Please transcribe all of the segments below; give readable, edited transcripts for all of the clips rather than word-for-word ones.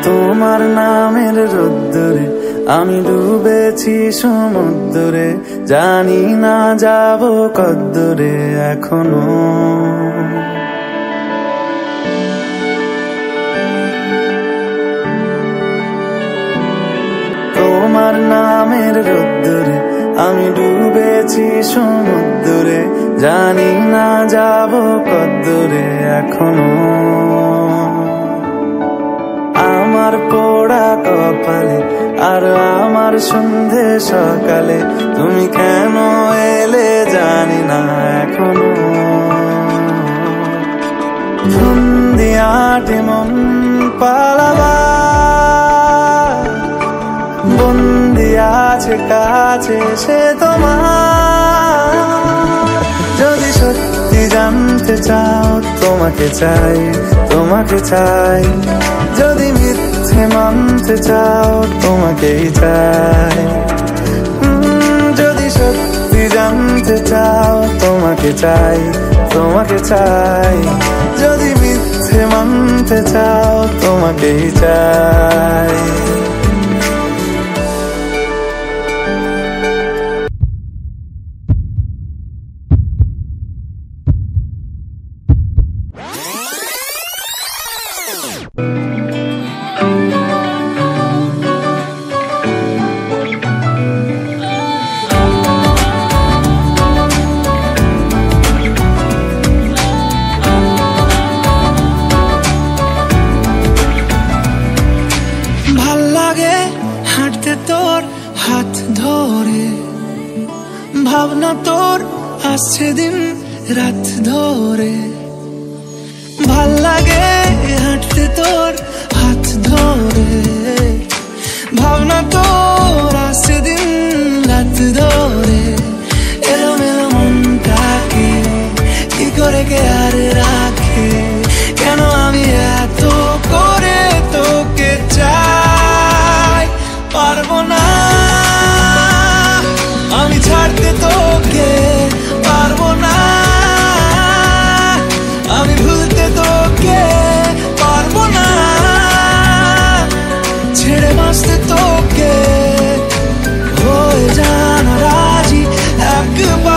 তোমার নামের রোদ্দুরে আমি ডুবেছি সমুদ্রে, জানি না যাব কদ্দুরে এখনো। তোমার নামের রোদ্দুরে আমি ডুবেছি সমুদ্রে, জানি না যাব কদ্দুরে এখনো। আমার পোড়া কপালে আর আমার সন্ধে সকালে তুমি কেন এলে জানি না এখনো। ফন্দিয়াটে মন পালাবা বন্দি আছে কাছে সে তোমার। যদি সত্যি জানতে চাও তোমাকে চাই, তোমাকে চাই। যদি মিথ্যে মানতে চাও তোমাকেই চাই। যদি সত্যি জানতে চাও তোমাকে চাই, তোমাকে চাই। যদি মিথ্যে মানতে চাও তোমাকেই চাই। ভাবনা তোর আসছে দিন রাত ধরে, ভাল লাগে হাঁটতে তোর হাত ধরে। ভাবনা তোর আসছে দিন রাত ধরে, এলোমেলো মনটাকে কি করে কে আর রাখে। কেন আমি এত করে তোকে চাই, পারবো না আমি ছাড়তে তোকে, পারবো না আমি ভুলতে তোকে, পারবো না ছেড়ে বাঁচতে তোকে। হয়ে জানা রাজি একবার।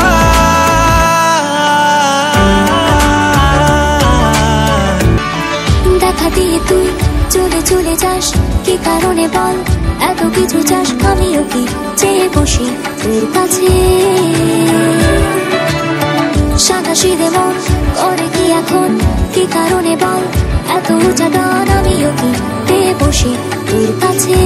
দেখা দিয়ে তুই চলে চলে যাস, কি কারণে বল এত কিছু চাস। আমিও কি চেয়ে বসি তোর কাছে, সাদাসিধে মন করে কি এখন, কি কারণে বল এত উঁচা টান। আমিও কি পেয়ে বসি তোর কাছে।